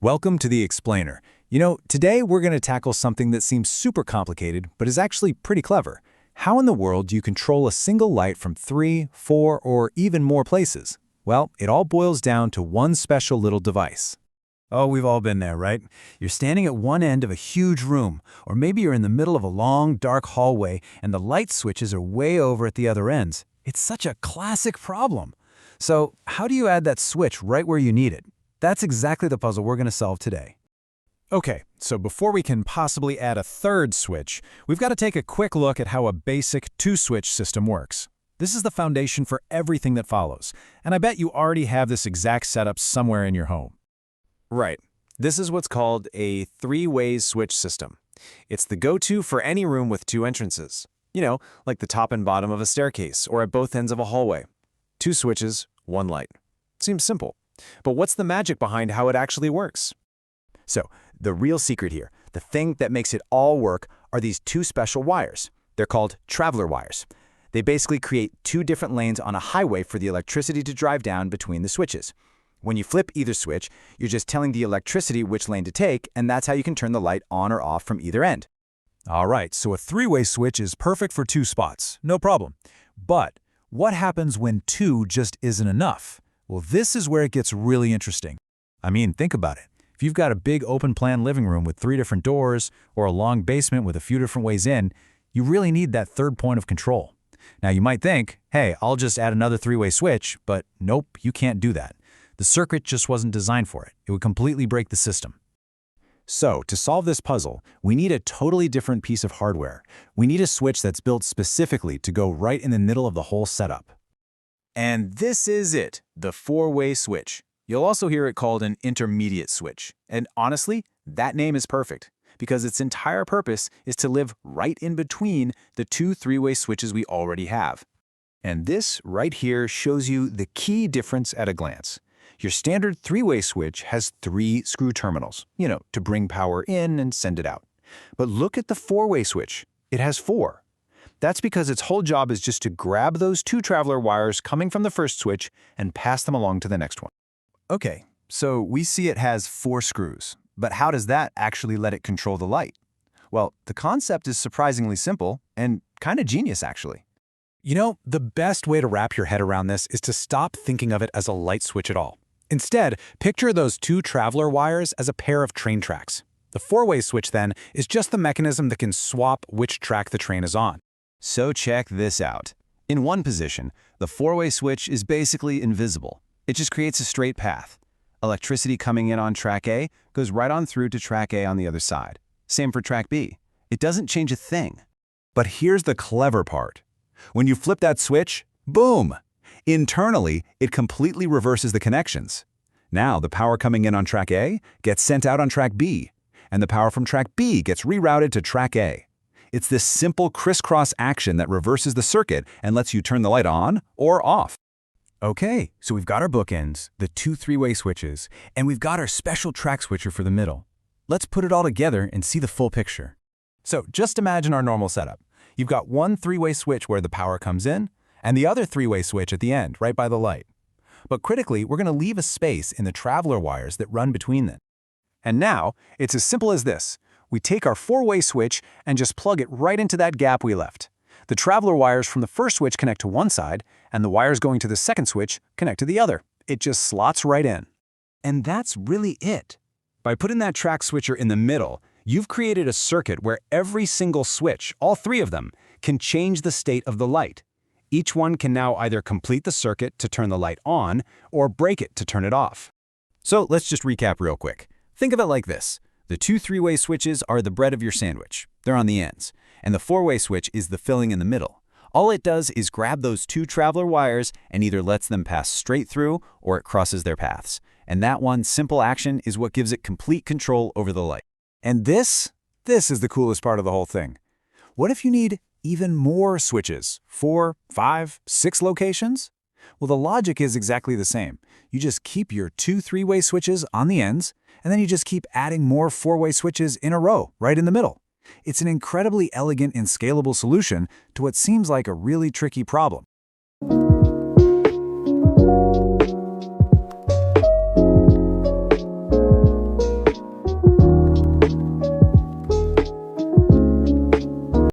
Welcome to The Explainer. Today we're going to tackle something that seems super complicated, but is actually pretty clever. How in the world do you control a single light from 3, 4, or even more places? Well, it all boils down to one special little device. Oh, we've all been there, right? You're standing at one end of a huge room, or maybe you're in the middle of a long, dark hallway, and the light switches are way over at the other ends. It's such a classic problem. So, how do you add that switch right where you need it? That's exactly the puzzle we're going to solve today. Okay, so before we can possibly add a third switch, we've got to take a quick look at how a basic two-switch system works. This is the foundation for everything that follows, and I bet you already have this exact setup somewhere in your home. Right. This is what's called a three-way switch system. It's the go-to for any room with two entrances. Like the top and bottom of a staircase or at both ends of a hallway. Two switches, one light. Seems simple. But what's the magic behind how it actually works? So, the real secret here, the thing that makes it all work, are these two special wires. They're called traveler wires. They basically create two different lanes on a highway for the electricity to drive down between the switches. When you flip either switch, you're just telling the electricity which lane to take, and that's how you can turn the light on or off from either end. All right, so a three-way switch is perfect for two spots, no problem. But what happens when two just isn't enough? Well, this is where it gets really interesting. Think about it. If you've got a big open-plan living room with 3 different doors, or a long basement with a few different ways in, you really need that third point of control. Now, you might think, hey, I'll just add another three-way switch, but nope, you can't do that. The circuit just wasn't designed for it. It would completely break the system. So, to solve this puzzle, we need a totally different piece of hardware. We need a switch that's built specifically to go right in the middle of the whole setup. And this is it, the four-way switch. You'll also hear it called an intermediate switch. And honestly, that name is perfect, because its entire purpose is to live right in between the two three-way switches we already have. And this right here shows you the key difference at a glance. Your standard three-way switch has 3 screw terminals, to bring power in and send it out. But look at the four-way switch. It has 4. That's because its whole job is just to grab those 2 traveler wires coming from the first switch and pass them along to the next one. Okay, so we see it has 4 screws, but how does that actually let it control the light? Well, the concept is surprisingly simple and kind of genius, actually. The best way to wrap your head around this is to stop thinking of it as a light switch at all. Instead, picture those 2 traveler wires as a pair of train tracks. The four-way switch, then, is just the mechanism that can swap which track the train is on. So check this out. In one position, the four-way switch is basically invisible. It just creates a straight path. Electricity coming in on track A goes right on through to track A on the other side. Same for track B. It doesn't change a thing. But here's the clever part. When you flip that switch, boom! Internally, it completely reverses the connections. Now, the power coming in on track A gets sent out on track B, and the power from track B gets rerouted to track A. It's this simple crisscross action that reverses the circuit and lets you turn the light on or off. Okay, so we've got our bookends, the 2 three-way switches, and we've got our special track switcher for the middle. Let's put it all together and see the full picture. So just imagine our normal setup. You've got one three-way switch where the power comes in, and the other three-way switch at the end, right by the light. But critically, we're going to leave a space in the traveler wires that run between them. And now, it's as simple as this. We take our four-way switch and just plug it right into that gap we left. The traveler wires from the first switch connect to one side, and the wires going to the second switch connect to the other. It just slots right in. And that's really it. By putting that track switcher in the middle, you've created a circuit where every single switch, all 3 of them, can change the state of the light. Each one can now either complete the circuit to turn the light on or break it to turn it off. So let's just recap real quick. Think of it like this. The 2 three-way switches are the bread of your sandwich. They're on the ends. And the four-way switch is the filling in the middle. All it does is grab those 2 traveler wires and either lets them pass straight through or it crosses their paths. And that one simple action is what gives it complete control over the light. And this is the coolest part of the whole thing. What if you need even more switches? 4, 5, 6 locations? Well, the logic is exactly the same. You just keep your 2 three-way switches on the ends, and then you just keep adding more 4-way switches in a row, right in the middle. It's an incredibly elegant and scalable solution to what seems like a really tricky problem.